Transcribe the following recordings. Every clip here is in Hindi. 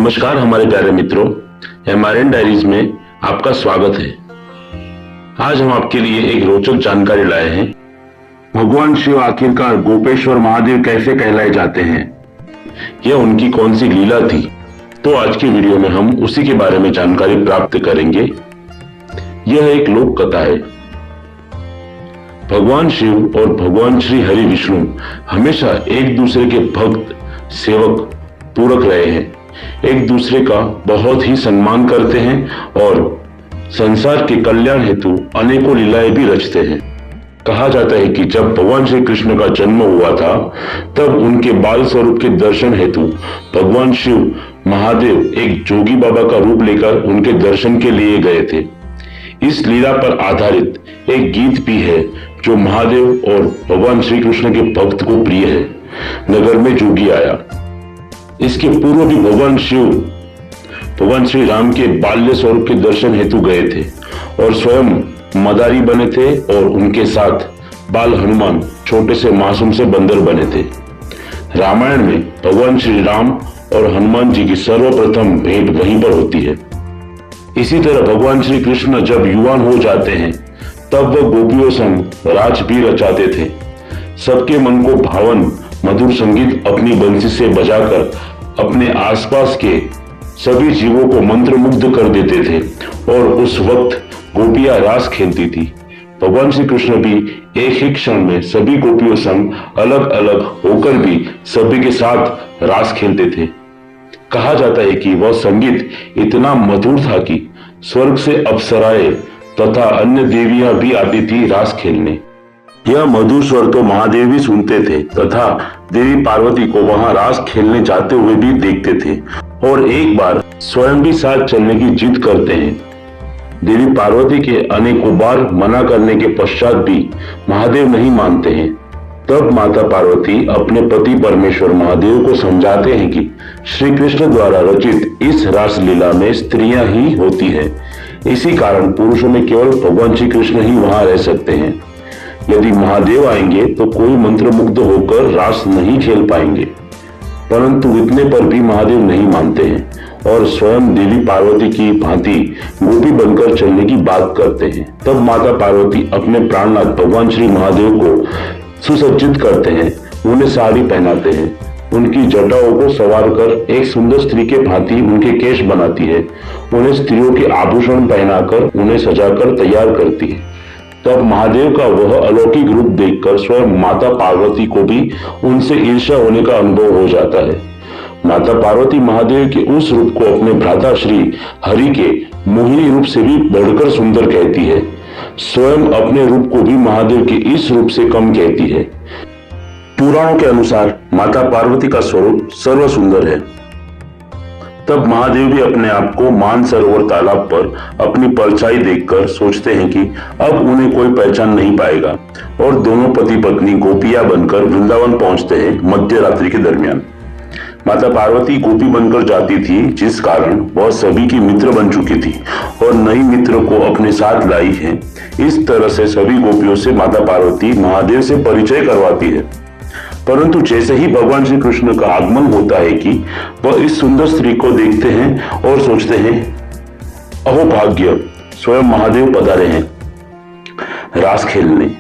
नमस्कार हमारे प्यारे मित्रों, एमआरएन डायरीज में आपका स्वागत है। आज हम आपके लिए एक रोचक जानकारी लाए हैं। भगवान शिव आखिरकार गोपेश्वर महादेव कैसे कहलाए जाते हैं, यह उनकी कौन सी लीला थी। तो आज की वीडियो में हम उसी के बारे में जानकारी प्राप्त करेंगे। यह एक लोक कथा है। भगवान शिव और भगवान श्री हरि विष्णु हमेशा एक दूसरे के भक्त, सेवक, पूरक रहे हैं। एक दूसरे का बहुत ही सम्मान करते हैं और संसार के कल्याण हेतु अनेकों लीलाएं भी रचते हैं। कहा जाता है कि जब भगवान श्री कृष्ण का जन्म हुआ था, तब उनके बाल स्वरूप के दर्शन हेतु भगवान शिव महादेव एक जोगी बाबा का रूप लेकर उनके दर्शन के लिए गए थे। इस लीला पर आधारित एक गीत भी है जो महादेव और भगवान श्री कृष्ण के भक्त को प्रिय है। नगर में जोगी आया। इसके पूर्व भी भगवान शिव भगवान श्री राम के बाल्य स्वरूप के दर्शन हेतु गए थे और स्वयं मदारी बने थे और उनके साथ बाल हनुमान छोटे से मासूम से बंदर बने थे। रामायण में भगवान श्री राम और हनुमान जी की सर्वप्रथम भेंट वहीं पर होती है। इसी तरह भगवान श्री कृष्ण जब युवान हो जाते हैं, तब वह गोपियों संग राज भी रचाते थे। सबके मन को भावन मधुर संगीत अपनी बंसी से बजाकर अपने आसपास के सभी जीवों को मंत्रमुग्ध कर देते थे और उस वक्त गोपियां रास खेलती थी। भगवान श्री कृष्ण भी एक ही क्षण में सभी गोपियों संग अलग अलग होकर भी सभी के साथ रास खेलते थे। कहा जाता है कि वह संगीत इतना मधुर था कि स्वर्ग से अप्सराएं तथा अन्य देवियां भी आती थी रास खेलने। यह मधुर स्वर तो महादेव भी सुनते थे तथा देवी पार्वती को वहां रास खेलने जाते हुए भी देखते थे और एक बार स्वयं भी साथ चलने की जिद करते हैं। देवी पार्वती के अनेकों बार मना करने के पश्चात भी महादेव नहीं मानते हैं। तब माता पार्वती अपने पति परमेश्वर महादेव को समझाते हैं कि श्री कृष्ण द्वारा रचित इस रास लीला में स्त्रियां ही होती है। इसी कारण पुरुषों में केवल भगवान श्री कृष्ण ही वहां रह सकते हैं। यदि महादेव आएंगे तो कोई मंत्रमुग्ध होकर रास नहीं खेल पाएंगे। परंतु इतने पर भी महादेव नहीं मानते हैं और स्वयं देवी पार्वती की भांति गोपी बनकर चलने की बात करते हैं। तब माता पार्वती अपने प्राणनाथ भगवान श्री महादेव को सुसज्जित करते हैं, उन्हें साड़ी पहनाते हैं, उनकी जटाओं को सवार कर एक सुंदर स्त्री के भांति उनके केश बनाती है, उन्हें स्त्रियों के आभूषण पहनाकर उन्हें सजाकर तैयार करती है। तब महादेव का वह अलौकिक रूप देखकर स्वयं माता पार्वती को भी उनसे ईर्ष्या होने का अनुभव हो जाता है। माता पार्वती महादेव के उस रूप को अपने भ्राता श्री हरि के मोहिनी रूप से भी बढ़कर सुंदर कहती है। स्वयं अपने रूप को भी महादेव के इस रूप से कम कहती है। पुराणों के अनुसार माता पार्वती का स्वरूप सर्व सुंदर है। तब महादेव भी अपने आप को मानसरोवर तालाब पर अपनी परछाई देखकर सोचते हैं कि अब उन्हें कोई पहचान नहीं पाएगा और दोनों पति पत्नी गोपियां बनकर वृंदावन पहुंचते हैं मध्य रात्रि के दरमियान। माता पार्वती गोपी बनकर जाती थी, जिस कारण वह सभी की मित्र बन चुकी थी और नई मित्र को अपने साथ लाई है। इस तरह से सभी गोपियों से माता पार्वती महादेव से परिचय करवाती है। परंतु जैसे ही भगवान श्री कृष्ण का आगमन होता है कि वह इस सुंदर स्त्री को देखते हैं और सोचते हैं, अहो भाग्य, स्वयं महादेव पधारे हैं रास खेलने।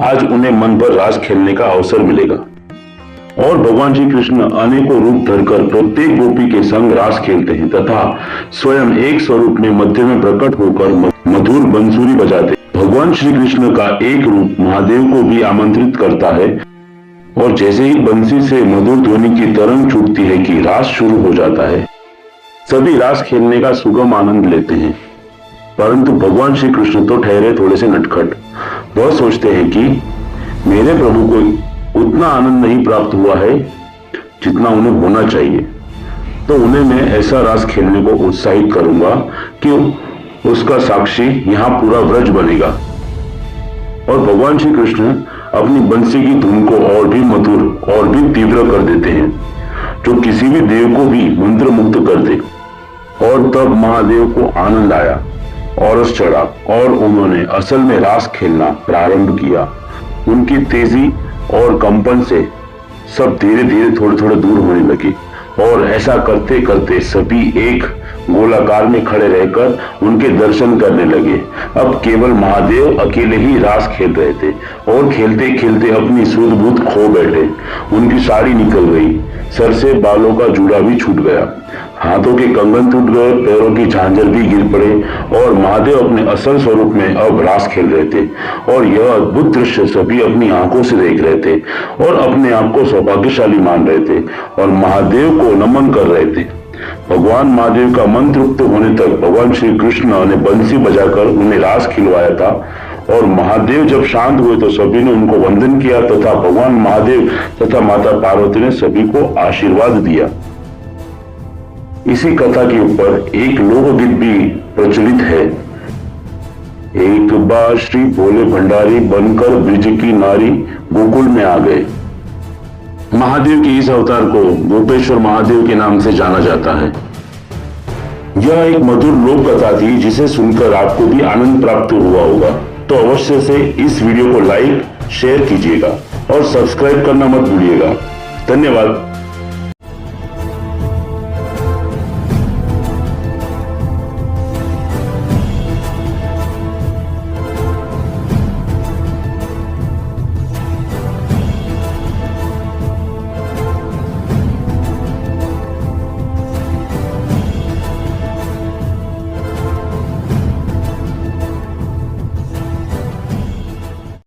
आज उन्हें मन भर रास खेलने का अवसर मिलेगा। और भगवान श्री कृष्ण अनेकों रूप धरकर प्रत्येक गोपी के संग रास खेलते हैं तथा स्वयं एक स्वरूप में मध्य में प्रकट होकर मधुर बंसुरी बजाते। भगवान श्री कृष्ण का एक रूप महादेव को भी आमंत्रित करता है और जैसे ही बंसी से मधुर ध्वनि की तरंग छूटती है कि रास शुरू हो जाता है। सभी रास खेलने का सुगम आनंद लेते हैं। परंतु भगवान श्री कृष्ण तो ठहरे थोड़े से नटखट। वह सोचते हैं कि मेरे प्रभु को उतना आनंद नहीं प्राप्त हुआ है जितना उन्हें होना चाहिए, तो उन्हें मैं ऐसा रास खेलने को उत्साहित करूंगा कि उसका साक्षी यहाँ पूरा व्रज बनेगा। और भगवान श्री कृष्ण अपनी बंसी की धुन को और भी मधुर और भी तीव्र कर देते हैं, जो किसी भी देव को भी मंत्रमुग्ध कर दे। और तब महादेव को आनंद आया और रस चढ़ा और उन्होंने असल में रास खेलना प्रारंभ किया। उनकी तेजी और कंपन से सब धीरे धीरे थोड़े थोड़े दूर होने लगे और ऐसा करते करते सभी एक गोलाकार में खड़े रहकर उनके दर्शन करने लगे। अब केवल महादेव अकेले ही रास खेल रहे थे और खेलते खेलते अपनी सुध बुध खो बैठे। उनकी साड़ी निकल गई, सर से बालों का जूड़ा भी छूट गया, हाथों के कंगन टूट गए, पैरों की झांझर भी गिर पड़े और महादेव अपने असल स्वरूप में अब रास खेल रहे थे। और यह अद्भुत दृश्य सभी अपनी आंखों से देख रहे थे और अपने आप को सौभाग्यशाली मान रहे थे और महादेव को नमन कर रहे थे। भगवान महादेव का मन तृप्त होने तक भगवान श्री कृष्ण ने बंसी बजाकर उन्हें रास खिलवाया था और महादेव जब शांत हुए तो सभी ने उनको वंदन किया तथा भगवान महादेव तथा माता पार्वती ने सभी को आशीर्वाद दिया। इसी कथा के ऊपर एक लोकगीत भी प्रचलित है। एक बार श्री भोले भंडारी बनकर ब्रिज की नारी गोकुल में आ गए। महादेव के इस अवतार को गोपेश्वर महादेव के नाम से जाना जाता है। यह एक मधुर लोक कथा थी जिसे सुनकर आपको भी आनंद प्राप्त हुआ होगा। तो अवश्य से इस वीडियो को लाइक शेयर कीजिएगा और सब्सक्राइब करना मत भूलिएगा। धन्यवाद।